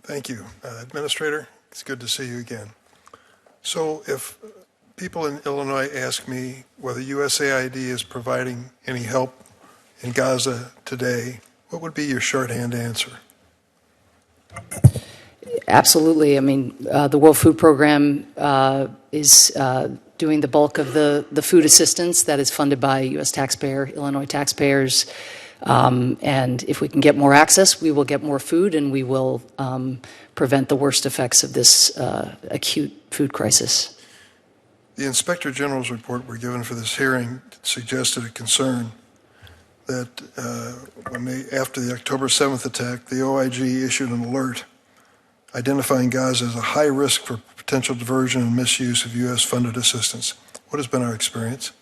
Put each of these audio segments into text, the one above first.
Thank you. Administrator, it's good to see you again. So if people in Illinois ask me whether USAID is providing any help in Gaza today, what would be your shorthand answer? Absolutely. I mean, the World Food Program is doing the bulk of the food assistance that is funded by U.S. taxpayer, Illinois taxpayers. And if we can get more access, we will get more food, and we will prevent the worst effects of this acute food crisis. The Inspector General's report we're given for this hearing suggested a concern that after the October 7th attack, the OIG issued an alert identifying Gaza as a high risk for potential diversion and misuse of U.S.-funded assistance. What has been our experience?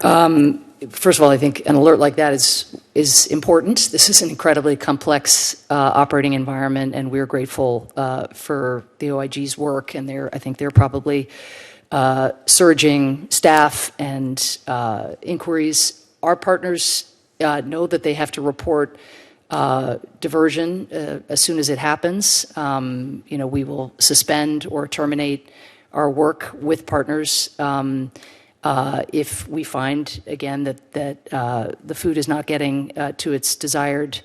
First of all, I think an alert like that is important. This is an incredibly complex operating environment, and we're grateful for the OIG's work. And I think they're probably surging staff and inquiries. Our partners know that they have to report diversion as soon as it happens. We will suspend or terminate our work with partners if we find, again, that the food is not getting to its desired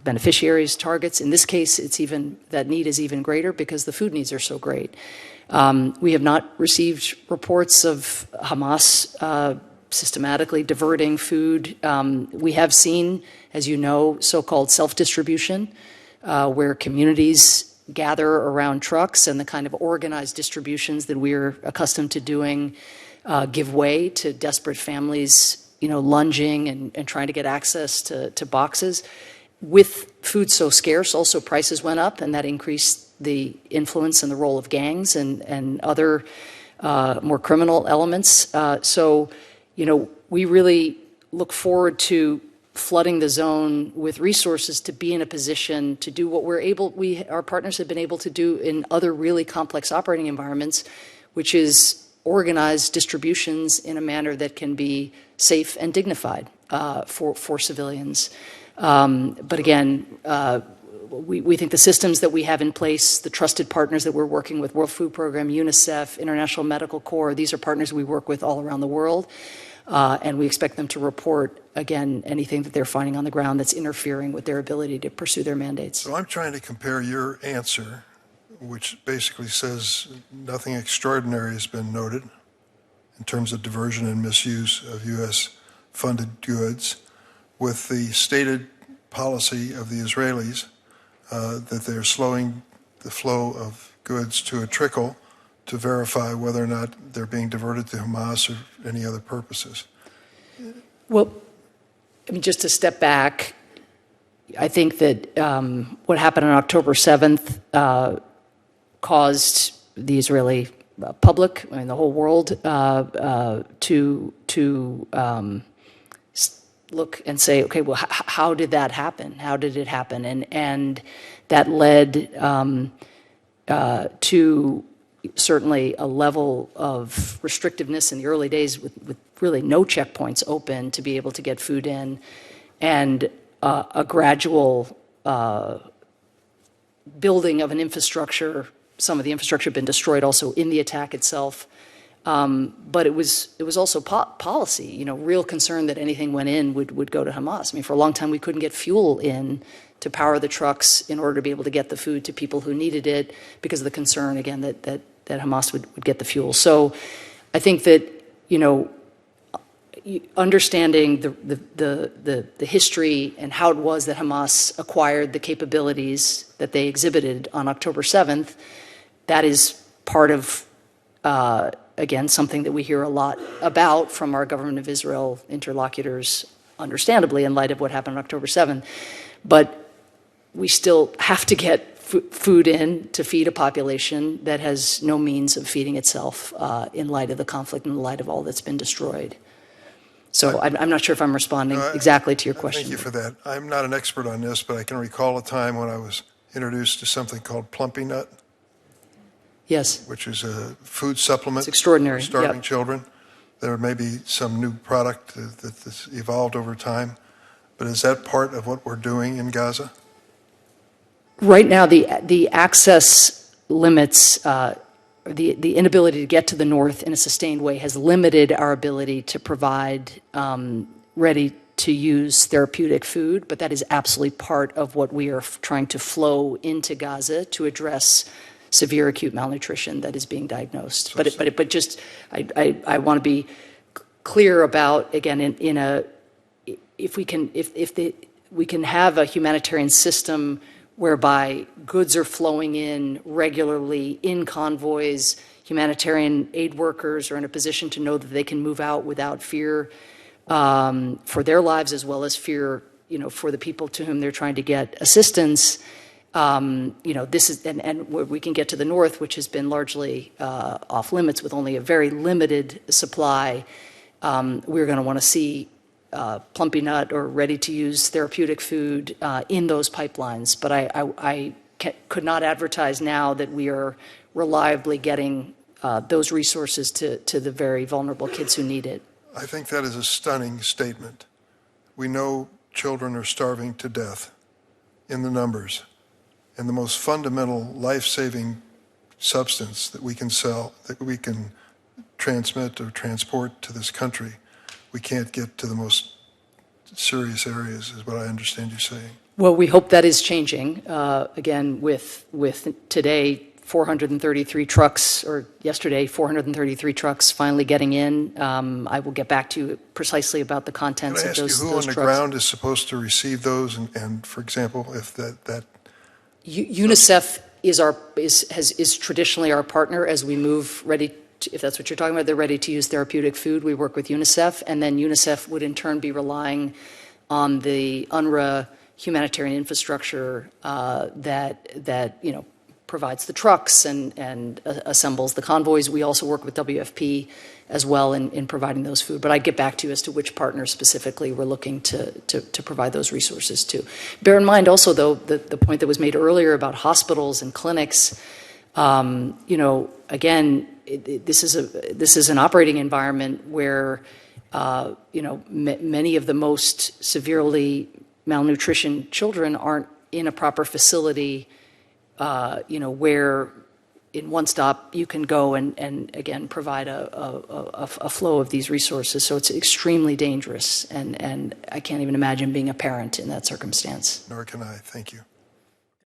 beneficiaries, targets. In this case, that need is even greater because the food needs are so great. We have not received reports of Hamas systematically diverting food. We have seen, as you know, so-called self-distribution, where communities gather around trucks, and the kind of organized distributions that we're accustomed to doing give way to desperate families, lunging and trying to get access to boxes. With food so scarce, also prices went up, and that increased the influence and the role of gangs and other more criminal elements. So we really look forward to flooding the zone with resources to be in a position to do what our partners have been able to do in other really complex operating environments, which is organize distributions in a manner that can be safe and dignified for civilians. But again, we think the systems that we have in place, the trusted partners that we're working with, World Food Program, UNICEF, International Medical Corps, these are partners we work with all around the world. And we expect them to report, again, anything that they're finding on the ground that's interfering with their ability to pursue their mandates. So I'm trying to compare your answer, which basically says nothing extraordinary has been noted in terms of diversion and misuse of U.S.-funded goods, with the stated policy of the Israelis that they're slowing the flow of goods to a trickle to verify whether or not they're being diverted to Hamas or any other purposes. Well, I mean, just to step back, I think that what happened on October 7th caused the Israeli public, I mean, the whole world, to look and say, okay, well, how did that happen? How did it happen? And that led to certainly a level of restrictiveness in the early days with really no checkpoints open to be able to get food in, and a gradual building of an infrastructure. Some of the infrastructure had been destroyed also in the attack itself. But it was also policy, real concern that anything went in would go to Hamas. I mean, for a long time we couldn't get fuel in to power the trucks in order to be able to get the food to people who needed it because of the concern, again, that Hamas would get the fuel. So I think that, understanding the history and how it was that Hamas acquired the capabilities that they exhibited on October 7th, that is part of, again, something that we hear a lot about from our government of Israel interlocutors, understandably, in light of what happened on October 7th. But we still have to get food in to feed a population that has no means of feeding itself in light of the conflict and in light of all that's been destroyed. So I'm not sure if I'm responding exactly to your question. Thank you for that. I'm not an expert on this, but I can recall a time when I was introduced to something called plumpy nut. Yes. Which is a food supplement. It's extraordinary. For starving children. There may be some new product that's evolved over time, but is that part of what we're doing in Gaza? Right now, the access limits, the inability to get to the north in a sustained way has limited our ability to provide ready-to-use therapeutic food, but that is absolutely part of what we are trying to flow into Gaza to address severe acute malnutrition that is being diagnosed. But just, I want to be clear about, again, if we can have a humanitarian system whereby goods are flowing in regularly in convoys, humanitarian aid workers are in a position to know that they can move out without fear for their lives, as well as fear, for the people to whom they're trying to get assistance. This is, and where we can get to the north, which has been largely off limits with only a very limited supply. We're going to want to see plumpy nut or ready-to-use therapeutic food in those pipelines. But I could not advertise now that we are reliably getting those resources to the very vulnerable kids who need it. I think that is a stunning statement. We know children are starving to death in the numbers, and the most fundamental life-saving substance that we can sell, that we can transmit or transport to this country, we can't get to the most serious areas, is what I understand you saying. Well, we hope that is changing. Again, with today, 433 trucks, or yesterday, 433 trucks finally getting in. I will get back to you precisely about the contents of those trucks. Can I ask you who on the ground is supposed to receive those? And for example, if that UNICEF is traditionally our partner as we move if that's what you're talking about, they're ready to use therapeutic food. We work with UNICEF, and then UNICEF would in turn be relying on the UNRWA humanitarian infrastructure that provides the trucks and assembles the convoys. We also work with WFP as well in providing those food. But I'd get back to you as to which partners specifically we're looking to provide those resources to. Bear in mind also, though, the point that was made earlier about hospitals and clinics. Again, this is an operating environment where many of the most severely malnutrition children aren't in a proper facility, where in one stop you can go and again provide a flow of these resources. So it's extremely dangerous, and I can't even imagine being a parent in that circumstance. Nor can I. Thank you.